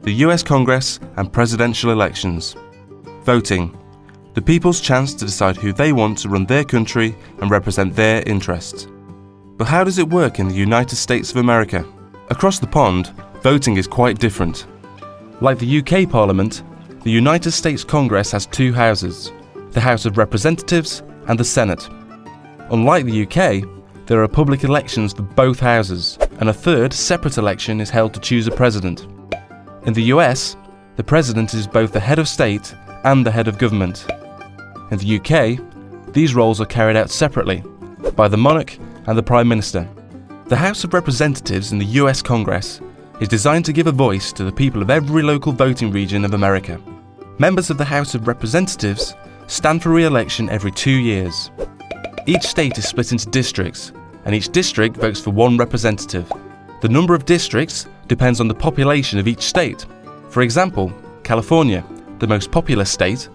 the US Congress and presidential elections. Voting, the people's chance to decide who they want to run their country and represent their interests. But how does it work in the United States of America? Across the pond, voting is quite different. Like the UK Parliament, the United States Congress has two houses, the House of Representatives and the Senate. Unlike the UK, there are public elections for both houses, and a third separate election is held to choose a president. In the US, the president is both the head of state and the head of government. In the UK, these roles are carried out separately by the monarch and the Prime Minister. The House of Representatives in the US Congress is designed to give a voice to the people of every local voting region of America. Members of the House of Representatives stand for re-election every 2 years. Each state is split into districts, and each district votes for one representative. The number of districts depends on the population of each state. For example, California, the most populous state,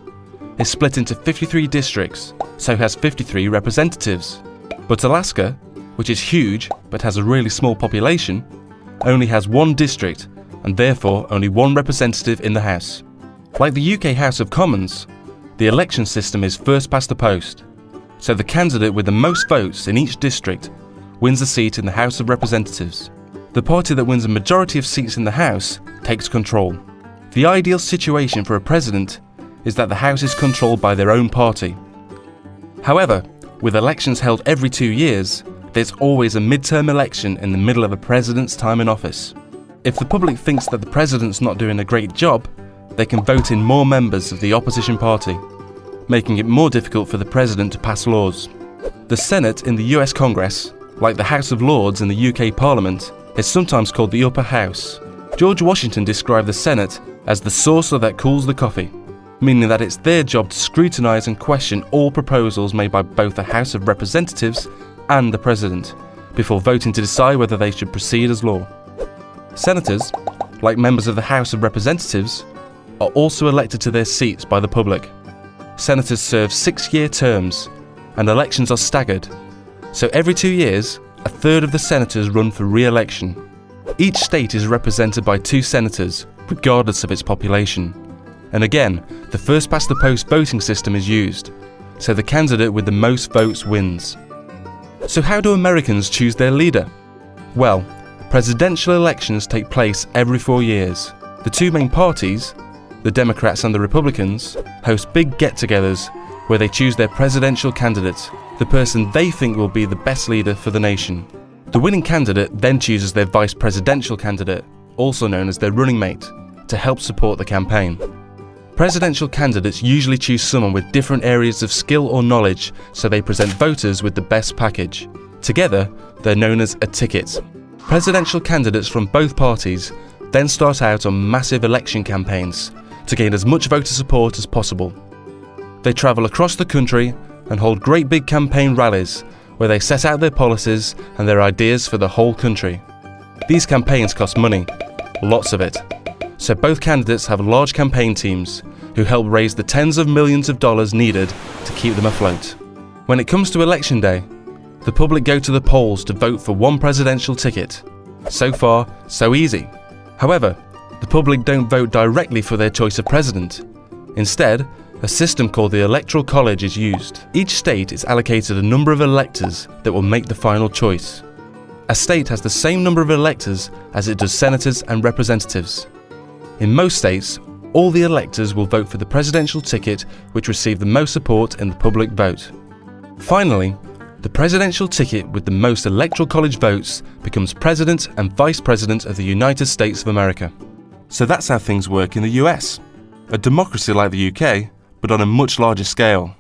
is split into 53 districts, so has 53 representatives. But Alaska, which is huge but has a really small population, only has one district and therefore only one representative in the House. Like the UK House of Commons, the election system is first past the post, so the candidate with the most votes in each district wins a seat in the House of Representatives. The party that wins a majority of seats in the House takes control. The ideal situation for a president is that the House is controlled by their own party. However, with elections held every 2 years, there's always a midterm election in the middle of a president's time in office. If the public thinks that the president's not doing a great job, they can vote in more members of the opposition party, making it more difficult for the president to pass laws. The Senate in the US Congress, like the House of Lords in the UK Parliament, is sometimes called the upper house. George Washington described the Senate as the saucer that cools the coffee, meaning that it's their job to scrutinise and question all proposals made by both the House of Representatives and the President, before voting to decide whether they should proceed as law. Senators, like members of the House of Representatives, are also elected to their seats by the public. Senators serve 6-year terms, and elections are staggered, so every 2 years, a third of the senators run for re-election. Each state is represented by 2 senators, regardless of its population. And again, the first past the post voting system is used, so the candidate with the most votes wins. So how do Americans choose their leader? Well, presidential elections take place every 4 years. The 2 main parties, the Democrats and the Republicans, host big get-togethers where they choose their presidential candidate, the person they think will be the best leader for the nation. The winning candidate then chooses their vice presidential candidate, also known as their running mate, to help support the campaign. Presidential candidates usually choose someone with different areas of skill or knowledge, so they present voters with the best package. Together, they're known as a ticket. Presidential candidates from both parties then start out on massive election campaigns to gain as much voter support as possible. They travel across the country and hold great big campaign rallies where they set out their policies and their ideas for the whole country. These campaigns cost money, lots of it, so both candidates have large campaign teams who help raise the tens of millions of dollars needed to keep them afloat. When it comes to election day, the public go to the polls to vote for one presidential ticket. So far, so easy. However, the public don't vote directly for their choice of president. Instead, a system called the Electoral College is used. Each state is allocated a number of electors that will make the final choice. A state has the same number of electors as it does senators and representatives. In most states, all the electors will vote for the presidential ticket which received the most support in the public vote. Finally, the presidential ticket with the most Electoral College votes becomes President and Vice President of the United States of America. So that's how things work in the US. A democracy like the UK, but on a much larger scale.